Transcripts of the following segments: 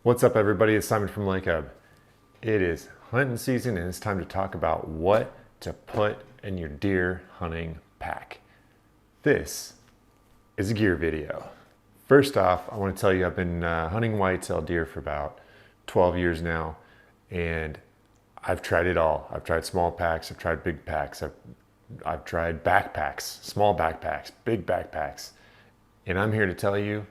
What's up, everybody? It's Simon from Lake Hub. It is hunting season and it's time to talk about what to put in your deer hunting pack. This is a gear video. First off, I want to tell you I've been hunting whitetail deer for about 12 years now, and I've tried it all. I've tried small packs, I've tried big packs, I've tried backpacks, small backpacks, big backpacks, and I'm here to tell you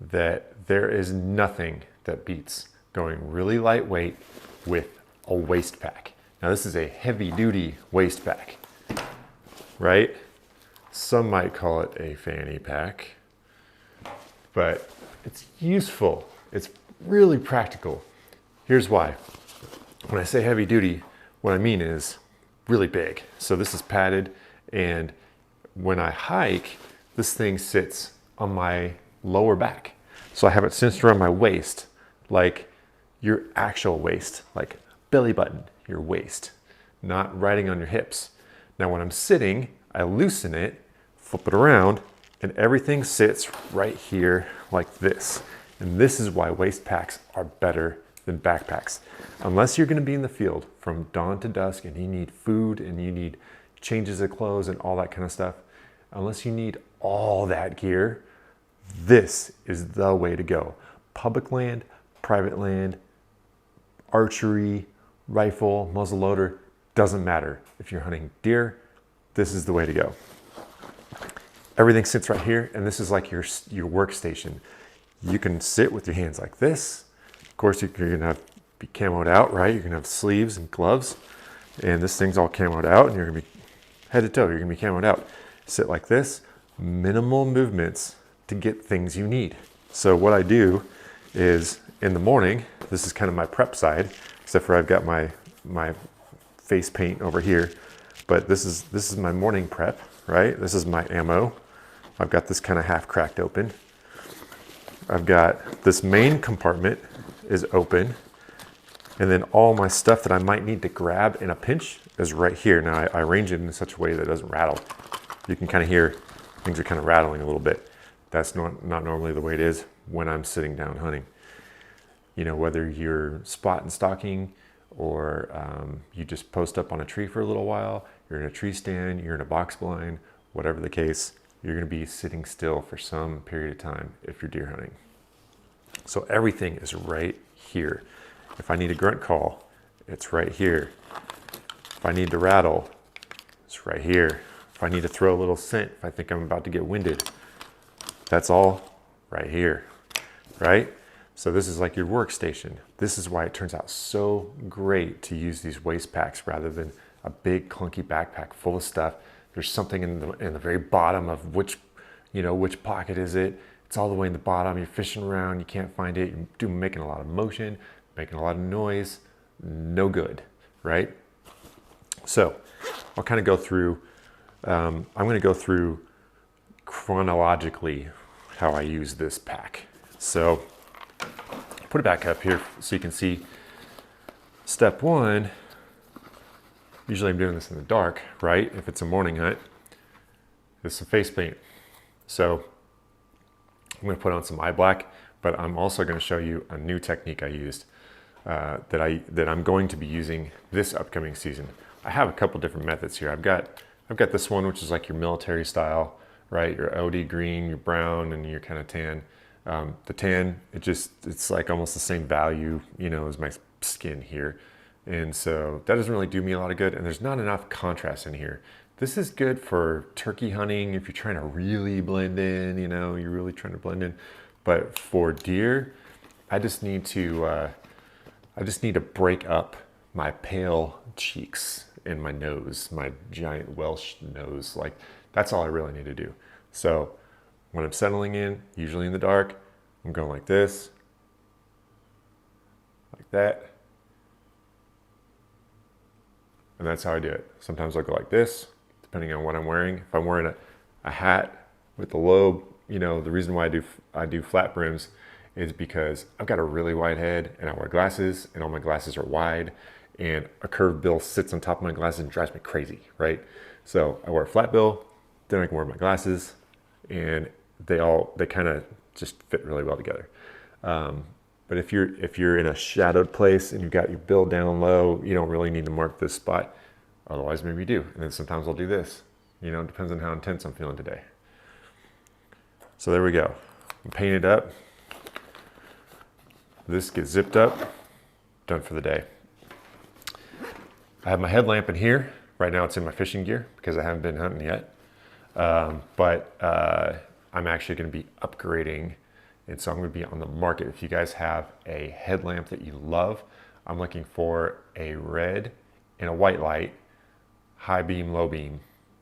that there is nothing that beats going really lightweight with a waist pack. Now this is a heavy duty waist pack, right? Some might call it a fanny pack, but it's useful. It's really practical. Here's why. When I say heavy duty, what I mean is really big. So this is padded, and when I hike, this thing sits on my lower back. So I have it cinched around my waist, like your actual waist, like belly button, your waist, not riding on your hips. Now when I'm sitting, I loosen it, flip it around, and everything sits right here like this. And this is why waist packs are better than backpacks. Unless you're gonna be in the field from dawn to dusk and you need food and you need changes of clothes and all that kind of stuff, unless you need all that gear, this is the way to go. Public land, private land, archery, rifle, muzzleloader, doesn't matter. If you're hunting deer, this is the way to go. Everything sits right here, and this is like your workstation. You can sit with your hands like this. Of course, you're gonna be camoed out, right? You're gonna have sleeves and gloves, and this thing's all camoed out, and you're gonna be head to toe, you're gonna be camoed out. Sit like this, minimal movements to get things you need. So what I do is in the morning, this is kind of my prep side, except for I've got my face paint over here, but this is my morning prep, right? This is my ammo. I've got this kind of half cracked open. I've got this main compartment is open, and then all my stuff that I might need to grab in a pinch is right here. Now I arrange it in such a way that it doesn't rattle. You can kind of hear things are kind of rattling a little bit. That's not normally the way it is when I'm sitting down hunting. You know, whether you're spot and stalking or you just post up on a tree for a little while, you're in a tree stand, you're in a box blind, whatever the case, you're gonna be sitting still for some period of time if you're deer hunting. So everything is right here. If I need a grunt call, it's right here. If I need to rattle, it's right here. If I need to throw a little scent, if I think I'm about to get winded, that's all right here, right? So this is like your workstation. This is why it turns out so great to use these waist packs rather than a big clunky backpack full of stuff. There's something in the very bottom of which pocket is it. It's all the way in the bottom. You're fishing around, you can't find it. You're making a lot of motion, making a lot of noise. No good, right? So I'll kind of go through, I'm gonna go through chronologically how I use this pack. So put it back up here so you can see step one. Usually I'm doing this in the dark, right? If it's a morning hunt, this is some face paint. So I'm gonna put on some eye black, but I'm also gonna show you a new technique I used that I'm going to be using this upcoming season. I have a couple different methods here. I've got this one, which is like your military style, right? Your OD green, your brown, and your kind of tan. The tan, it's like almost the same value, as my skin here. And so that doesn't really do me a lot of good. And there's not enough contrast in here. This is good for turkey hunting if you're trying to really blend in, you're really trying to blend in. But for deer, I just need to break up my pale cheeks and my nose, my giant Welsh nose. Like, that's all I really need to do. So when I'm settling in, usually in the dark, I'm going like this, like that. And that's how I do it. Sometimes I'll go like this, depending on what I'm wearing. If I'm wearing a hat with a lobe, the reason why I do flat brims is because I've got a really wide head and I wear glasses and all my glasses are wide, and a curved bill sits on top of my glasses and drives me crazy, right? So I wear a flat bill, then I can wear my glasses, and they kind of just fit really well together. But if you're in a shadowed place and you've got your bill down low, you don't really need to mark this spot. Otherwise, maybe you do. And then sometimes I'll do this. You know, it depends on how intense I'm feeling today. So there we go. I'm painted up. This gets zipped up. Done for the day. I have my headlamp in here. Right now it's in my fishing gear because I haven't been hunting yet. But I'm actually going to be upgrading. And so I'm going to be on the market. If you guys have a headlamp that you love, I'm looking for a red and a white light, high beam, low beam,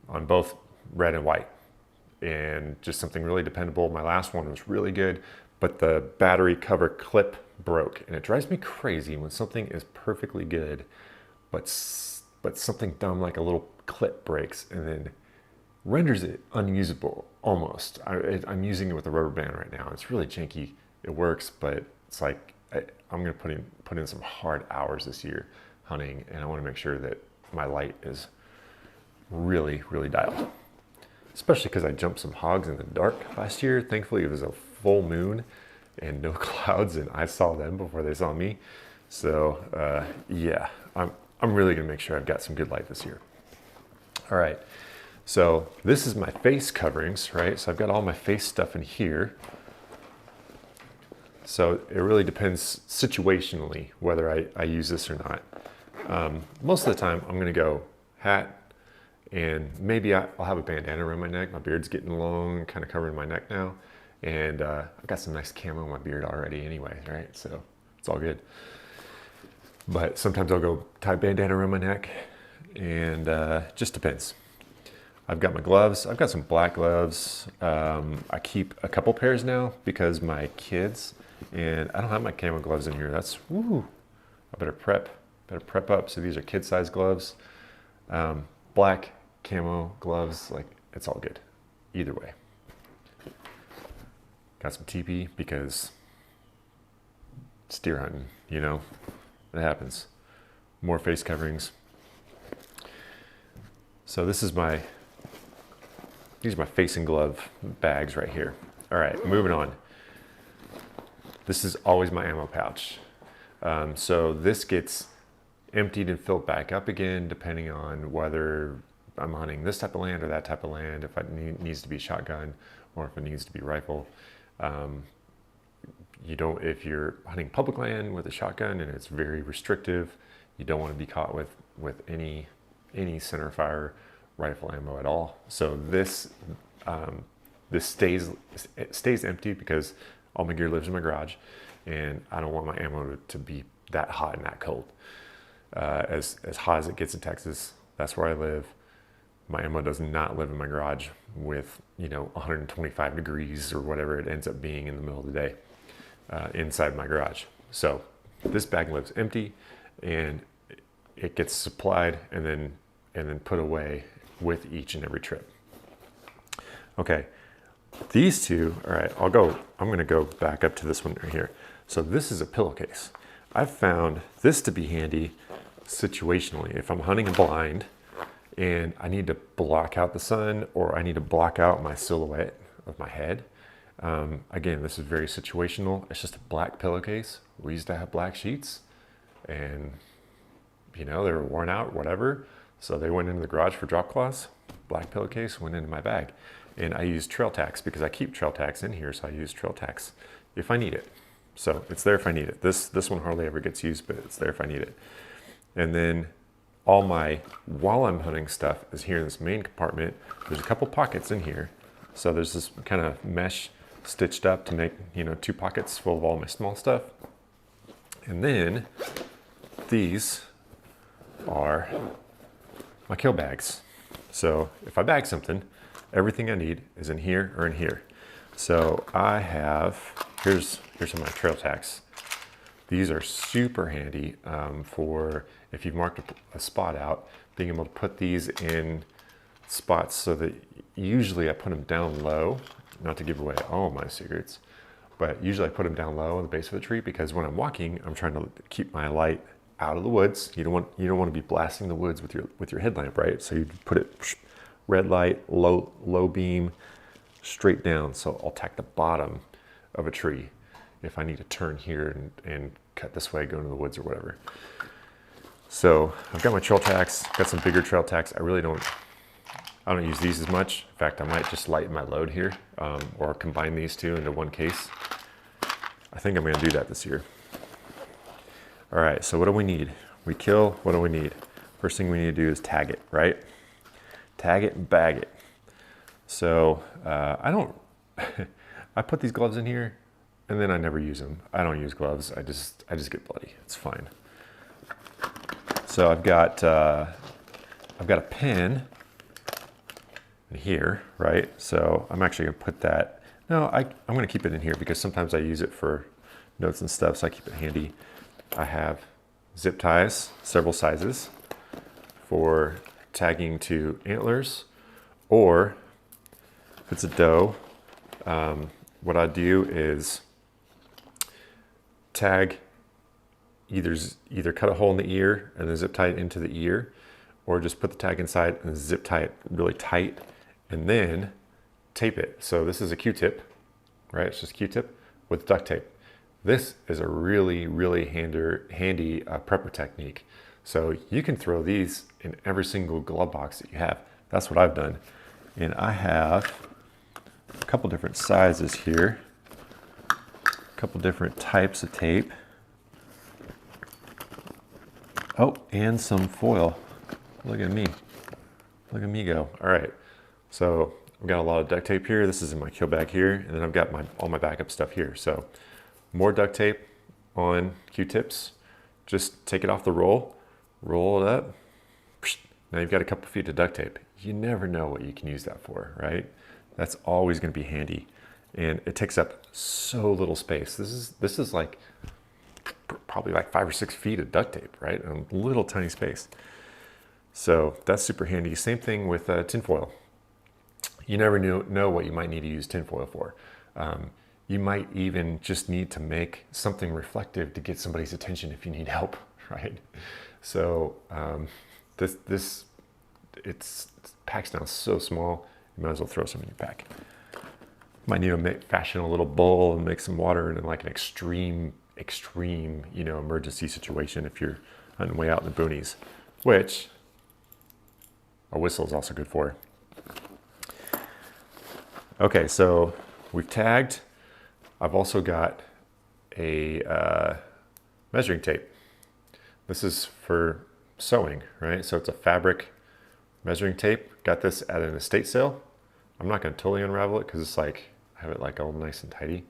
on both red and white. And just something really dependable. My last one was really good, but the battery cover clip broke. And it drives me crazy when something is perfectly good, but something dumb like a little clip breaks and then renders it unusable almost. I'm using it with a rubber band right now. It's really janky. It works, but it's like I'm going to put in some hard hours this year hunting, and I want to make sure that my light is really, really dialed. Especially because I jumped some hogs in the dark last year. Thankfully, it was a full moon and no clouds, and I saw them before they saw me. So yeah, I'm really going to make sure I've got some good light this year. All right. So this is my face coverings, right? So I've got all my face stuff in here. So it really depends situationally whether I use this or not. Most of the time I'm gonna go hat, and maybe I'll have a bandana around my neck. My beard's getting long, kind of covering my neck now. And I've got some nice camo on my beard already anyway, right? So it's all good. But sometimes I'll go tie bandana around my neck, and just depends. I've got my gloves. I've got some black gloves. I keep a couple pairs now because my kids, and I don't have my camo gloves in here. That's, woo, I better prep up. So these are kid size gloves. Black camo gloves, like it's all good. Either way. Got some TP because it's deer hunting, you know, it happens. More face coverings. So these are my face and glove bags right here. All right, moving on. This is always my ammo pouch. So this gets emptied and filled back up again, depending on whether I'm hunting this type of land or that type of land, if it needs to be shotgun or if it needs to be rifle. If you're hunting public land with a shotgun and it's very restrictive, you don't want to be caught with any center fire rifle ammo at all. So this stays empty because all my gear lives in my garage, and I don't want my ammo to be that hot and that cold. As hot as it gets in Texas, that's where I live. My ammo does not live in my garage with 125 degrees or whatever it ends up being in the middle of the day inside my garage. So this bag lives empty, and it gets supplied and then put away with each and every trip. Okay, these two, all right, I'm gonna go back up to this one right here. So this is a pillowcase. I've found this to be handy situationally. If I'm hunting blind and I need to block out the sun, or I need to block out my silhouette of my head. Again, this is very situational. It's just a black pillowcase. We used to have black sheets, and they were worn out, whatever. So they went into the garage for drop cloths. Black pillowcase went into my bag. And I use Trail Tax because I keep Trail Tax in here, so I use Trail Tax if I need it. So it's there if I need it. This one hardly ever gets used, but it's there if I need it. And then all my while I'm hunting stuff is here in this main compartment. There's a couple pockets in here. So there's this kind of mesh stitched up to make, 2 pockets full of all my small stuff. And then these are my kill bags. So if I bag something, everything I need is in here or in here. So I have, here's some of my Trail Tax. These are super handy for if you've marked a spot out, being able to put these in spots so that usually I put them down low, not to give away all my secrets, but usually I put them down low on the base of the tree because when I'm walking, I'm trying to keep my light out of the woods. You don't want to be blasting the woods with your headlamp, right? So you put it red light, low beam, straight down. So I'll tack the bottom of a tree. if I need to turn here and cut this way, go into the woods or whatever. So I've got my trail tacks, got some bigger trail tacks. I don't use these as much. In fact, I might just lighten my load here or combine these two into one case. I think I'm gonna do that this year. All right, so what do we need? What do we need? First thing we need to do is tag it, right? Tag it and bag it. So I put these gloves in here and then I never use them. I don't use gloves. I just get bloody. It's fine. So I've got a pen in here, right? So I'm actually gonna put that. No, I'm gonna keep it in here because sometimes I use it for notes and stuff, so I keep it handy. I have zip ties, several sizes, for tagging to antlers, or if it's a doe, what I do is tag, either cut a hole in the ear and then zip tie it into the ear, or just put the tag inside and zip tie it really tight and then tape it. So this is a Q-tip, right? It's just Q-tip with duct tape. This is a really, really handy prepper technique. So you can throw these in every single glove box that you have. That's what I've done. And I have a couple different sizes here, a couple different types of tape. Oh, and some foil. Look at me. Look at me go. All right. So I've got a lot of duct tape here. This is in my kill bag here. And then I've got all my backup stuff here. So more duct tape on Q-tips. Just take it off the roll it up. Now you've got a couple feet of duct tape. You never know what you can use that for, right? That's always going to be handy. And it takes up so little space. This is like probably like 5 or 6 feet of duct tape, right? A little tiny space. So that's super handy. Same thing with tinfoil. You never know what you might need to use tinfoil for. You might even just need to make something reflective to get somebody's attention if you need help, right? So it packs down so small, you might as well throw some in your pack. Might need to fashion a little bowl and make some water in like an extreme, emergency situation if you're hunting way out in the boonies, which a whistle is also good for. Okay, so we've tagged. I've also got a measuring tape. This is for sewing, right? So it's a fabric measuring tape. Got this at an estate sale. I'm not going to totally unravel it because it's like, I have it like all nice and tidy,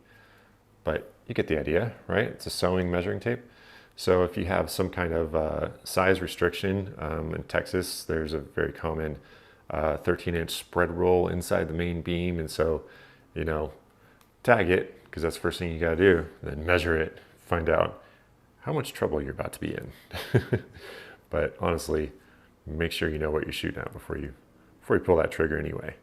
but you get the idea, right? It's a sewing measuring tape. So if you have some kind of size restriction, in Texas, there's a very common 13-inch spread roll inside the main beam. And so, tag it, because that's the first thing you got to do, then measure it, find out how much trouble you're about to be in. But honestly, make sure you know what you're shooting at before you pull that trigger anyway.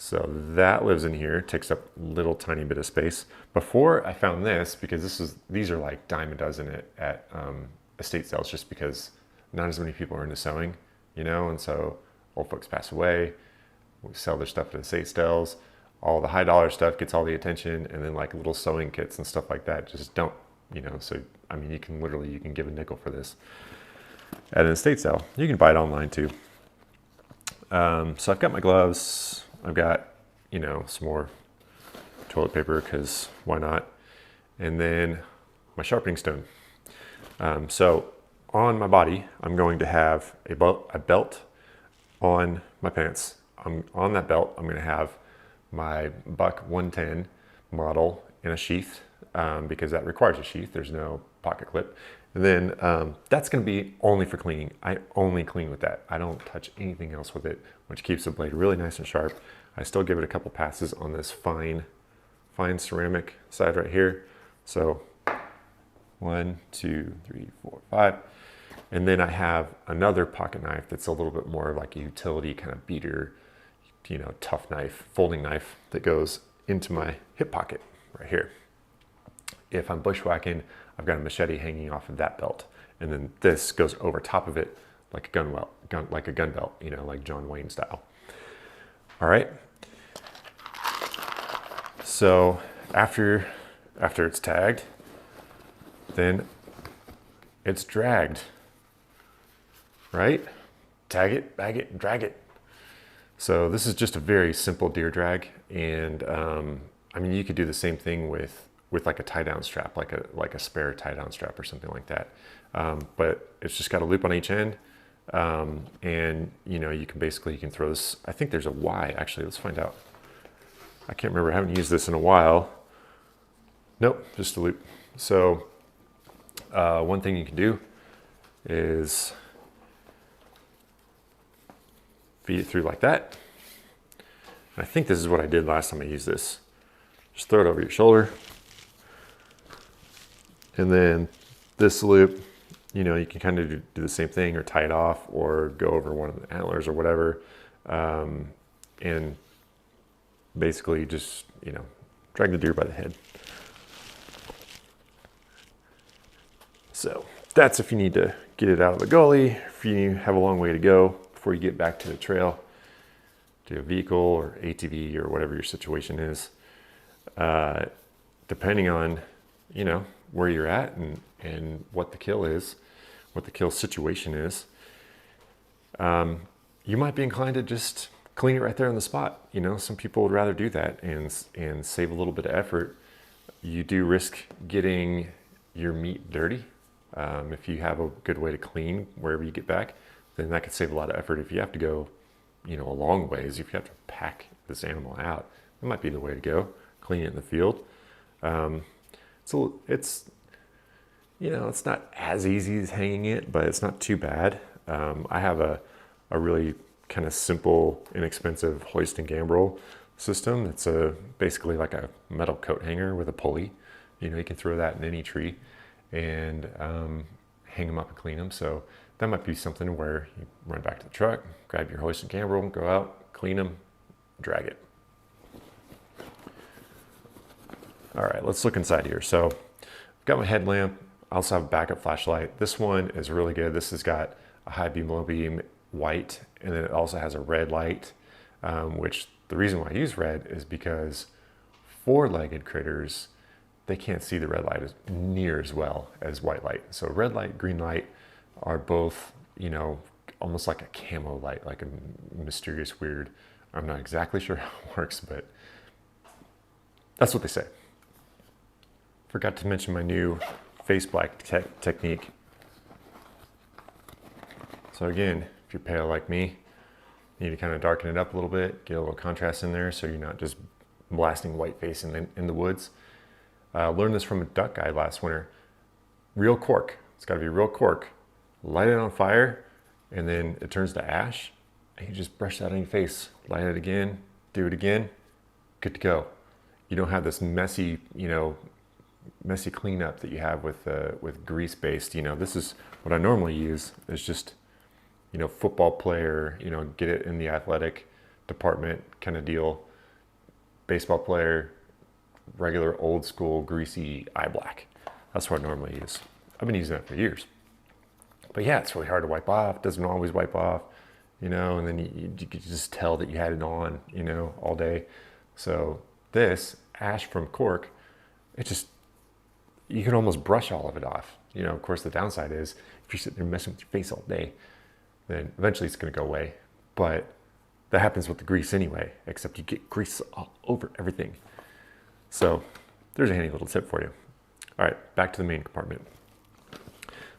So that lives in here, takes up a little tiny bit of space. Before I found this, because these are like dime a dozen at estate sales, just because not as many people are into sewing, and so old folks pass away, we sell their stuff at estate sales, all the high dollar stuff gets all the attention, and then like little sewing kits and stuff like that just don't, so I mean, you can give a nickel for this at an estate sale. You can buy it online too. So I've got my gloves. I've got, some more toilet paper, because why not? And then my sharpening stone. So on my body, I'm going to have a belt on my pants. On that belt, I'm going to have my Buck 110 model in a sheath, because that requires a sheath. There's no pocket clip. And then that's going to be only for cleaning. I only clean with that. I don't touch anything else with it, which keeps the blade really nice and sharp. I still give it a couple passes on this fine ceramic side right here. So 1, 2, 3, 4, 5. And then I have another pocket knife that's a little bit more like a utility kind of beater, tough knife, folding knife that goes into my hip pocket right here. If I'm bushwhacking, I've got a machete hanging off of that belt. And then this goes over top of it like a gun belt, like John Wayne style. All right. So after after it's tagged, then it's dragged, right? Tag it, bag it, and drag it. So this is just a very simple deer drag. And I mean, you could do the same thing with like a tie down strap, like a spare tie down strap or something like that. But it's just got a loop on each end. And you know, you can throw this. I think there's a Y actually. Let's find out. I can't remember. I haven't used this in a while. Nope, just a loop. So one thing you can do is feed it through like that. And I think this is what I did last time I used this. Just throw it over your shoulder. And then this loop, you know, you can kind of do the same thing or tie it off or go over one of the antlers or whatever. And basically just, you know, drag the deer by the head. So that's if you need to get it out of the gully, if you have a long way to go before you get back to the trail, to a vehicle or ATV or whatever your situation is. Depending on, you know, where you're at and what the kill is, what the kill situation is, you might be inclined to just clean it right there on the spot. You know, some people would rather do that and save a little bit of effort. You do risk getting your meat dirty. If you have a good way to clean wherever you get back, then that could save a lot of effort. If you have to go, you know, a long ways, if you have to pack this animal out, that might be the way to go. Clean it in the field. So it's, you know, it's not as easy as hanging it, but it's not too bad. I have a really kind of simple, inexpensive hoist and gambrel system. It's basically like a metal coat hanger with a pulley. You know, you can throw that in any tree and hang them up and clean them. So that might be something where you run back to the truck, grab your hoist and gambrel, go out, clean them, drag it. All right, let's look inside here. So I've got my headlamp. I also have a backup flashlight. This one is really good. This has got a high beam, low beam, white, and then it also has a red light, which the reason why I use red is because four-legged critters, they can't see the red light as near as well as white light. So red light, green light are both, you know, almost like a camo light, like a mysterious, weird, I'm not exactly sure how it works, but that's what they say. Forgot to mention my new face black technique. So again, if you're pale like me, you need to kind of darken it up a little bit, get a little contrast in there so you're not just blasting white face in the woods. Learned this from a duck guide last winter. Real cork. It's got to be real cork. Light it on fire, and then it turns to ash, and you just brush that on your face. Light it again, do it again, good to go. You don't have this messy, you know, messy cleanup that you have with grease-based. You know, this is what I normally use. Is just, you know, football player, you know, get it in the athletic department kind of deal. Baseball player, regular old school greasy eye black. That's what I normally use. I've been using that for years. But yeah, it's really hard to wipe off. Doesn't always wipe off, you know, and then you could just tell that you had it on, you know, all day. So this ash from cork, it just, you can almost brush all of it off. You know, of course, the downside is if you're sitting there messing with your face all day, then eventually it's going to go away. But that happens with the grease anyway, except you get grease all over everything. So there's a handy little tip for you. All right, back to the main compartment.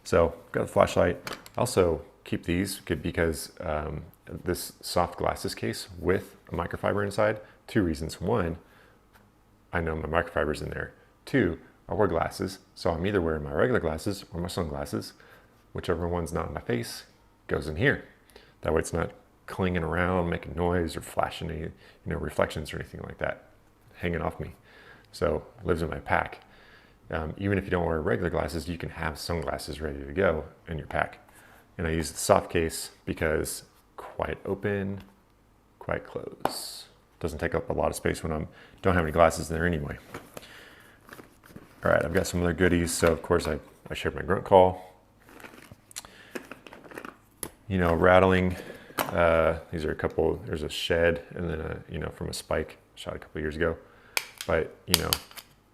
So got the flashlight. Also keep these good because this soft glasses case with a microfiber inside. Two reasons. One, I know my microfiber's in there. Two, I wear glasses, so I'm either wearing my regular glasses or my sunglasses. Whichever one's not in my face goes in here. That way it's not clinging around, making noise or flashing any, you know, reflections or anything like that, hanging off me. So it lives in my pack. Even if you don't wear regular glasses, you can have sunglasses ready to go in your pack. And I use the soft case because quite open, quite close. Doesn't take up a lot of space when I don't have any glasses in there anyway. All right, I've got some other goodies. So of course I shared my grunt call. You know, rattling. These are a couple, there's a shed and then you know, from a spike shot a couple years ago. But you know,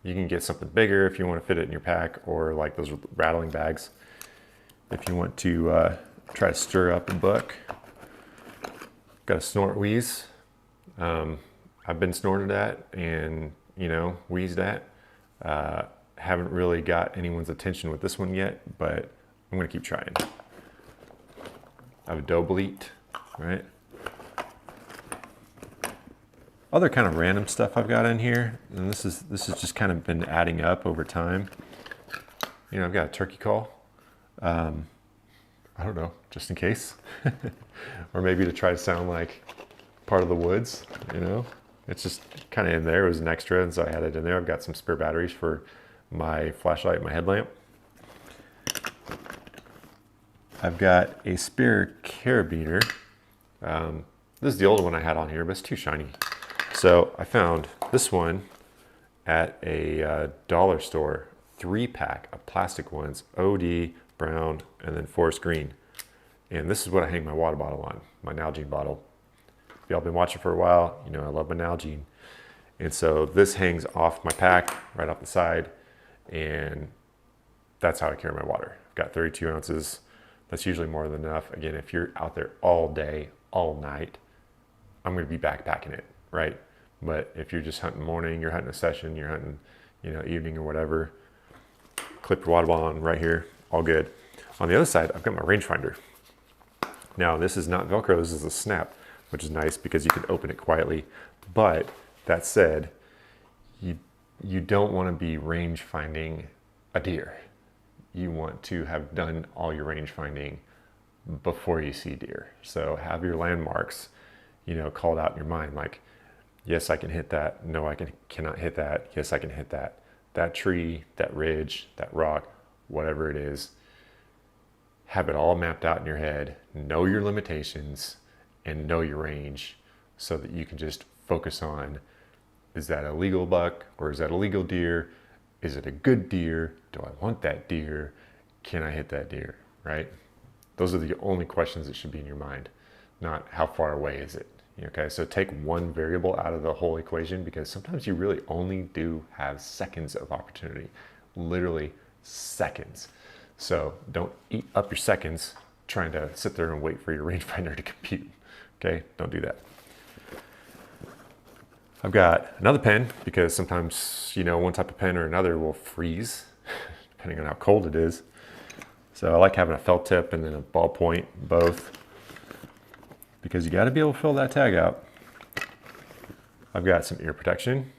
You can get something bigger if you want to fit it in your pack, or like those rattling bags if you want to try to stir up a buck. Got a snort wheeze. I've been snorted at and, you know, wheezed at. Haven't really got anyone's attention with this one yet, but I'm gonna keep trying. I have a doe bleat, right? Other kind of random stuff I've got in here, and this is just kind of been adding up over time. You know, I've got a turkey call. I don't know, just in case. Or maybe to try to sound like part of the woods, you know? It's just kind of in there. It was an extra, and so I had it in there. I've got some spare batteries for my flashlight and my headlamp. I've got a spare carabiner. This is the old one I had on here, but it's too shiny. So I found this one at a dollar store, 3-pack of plastic ones, OD, brown, and then forest green. And this is what I hang my water bottle on, my Nalgene bottle. If y'all been watching for a while, you know I love my Nalgene. And so this hangs off my pack, right off the side, and that's how I carry my water. I've got 32 ounces. That's usually more than enough. Again, if you're out there all day, all night, I'm gonna be backpacking it, right? But if you're just hunting morning, you're hunting a session, you're hunting, you know, evening or whatever, clip your water bottle on right here, all good. On the other side, I've got my rangefinder. Now, this is not Velcro, this is a snap, which is nice because you can open it quietly. But that said, you don't want to be range finding a deer. You want to have done all your range finding before you see deer. So have your landmarks, you know, called out in your mind, like, yes, I can hit that. No, I cannot hit that. Yes, I can hit that. That tree, that ridge, that rock, whatever it is, have it all mapped out in your head, know your limitations, and know your range so that you can just focus on, is that a legal buck or is that a legal deer? Is it a good deer? Do I want that deer? Can I hit that deer, right? Those are the only questions that should be in your mind, not how far away is it. Okay, so take one variable out of the whole equation, because sometimes you really only do have seconds of opportunity, literally seconds. So don't eat up your seconds trying to sit there and wait for your rangefinder to compute. Okay, don't do that. I've got another pen because sometimes, you know, one type of pen or another will freeze depending on how cold it is. So I like having a felt tip and then a ballpoint, both, because you got to be able to fill that tag out. I've got some ear protection.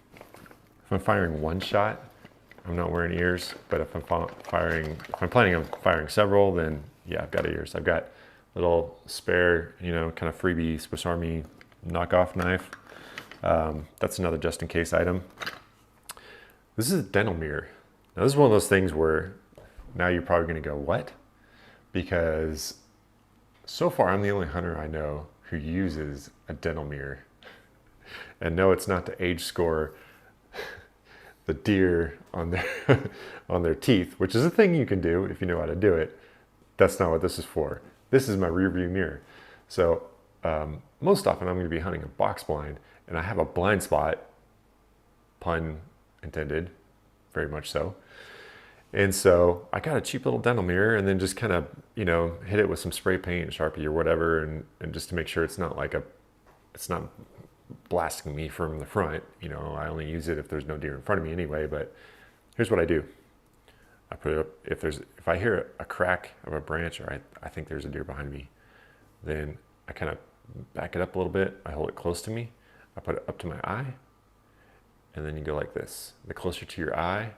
If I'm firing one shot, I'm not wearing ears, but if I'm planning on firing several, then yeah, I've got ears. I've got little spare, you know, kind of freebie Swiss Army knockoff knife. That's another just in case item. This is a dental mirror. Now this is one of those things where now you're probably gonna go, what? Because so far I'm the only hunter I know who uses a dental mirror. And no, it's not to age score the deer on their on their teeth, which is a thing you can do if you know how to do it. That's not what this is for. This is my rear view mirror. So most often I'm going to be hunting a box blind, and I have a blind spot, pun intended, very much so. And so I got a cheap little dental mirror, and then just kind of, you know, hit it with some spray paint, Sharpie or whatever, and just to make sure it's not like it's not blasting me from the front. You know, I only use it if there's no deer in front of me anyway. But here's what I do. I put it up, if I hear a crack of a branch, or I think there's a deer behind me, then I kind of back it up a little bit. I hold it close to me. I put it up to my eye, and then you go like this. The closer to your eye,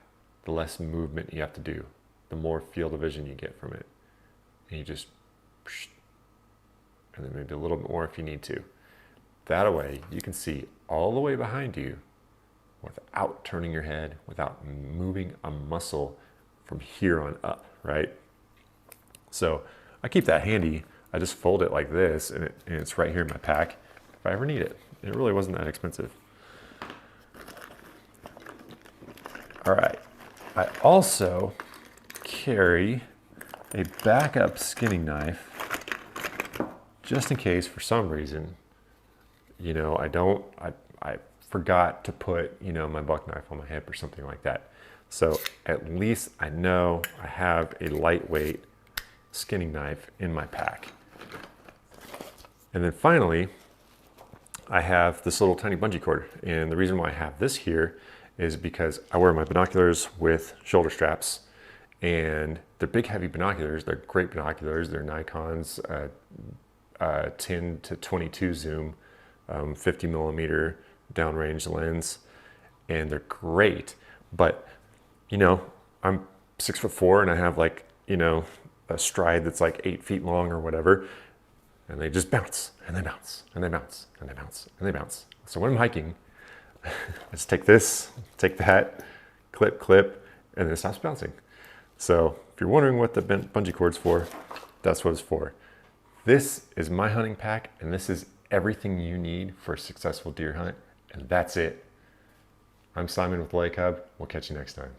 the less movement you have to do, the more field of vision you get from it. And you just, and then maybe a little bit more if you need to. That way you can see all the way behind you without turning your head, without moving a muscle from here on up, right? So I keep that handy. I just fold it like this, and it's right here in my pack if I ever need it. It really wasn't that expensive. All right. I also carry a backup skinning knife just in case for some reason, you know, I forgot to put, my buck knife on my hip or something like that. So at least I know I have a lightweight skinning knife in my pack. And then finally, I have this little tiny bungee cord. And the reason why I have this here is because I wear my binoculars with shoulder straps, and they're big, heavy binoculars. They're great binoculars. They're Nikon's 10 to 22 zoom, 50 millimeter downrange lens, and they're great. But, I'm 6'4" and I have a stride that's like 8 feet long or whatever. And they just bounce, and they bounce, and they bounce, and they bounce, and they bounce. So when I'm hiking, I just take this, take that, clip, and then it stops bouncing. So if you're wondering what the bungee cord's for, that's what it's for. This is my hunting pack, and this is everything you need for a successful deer hunt, and that's it. I'm Simon with Lake Hub. We'll catch you next time.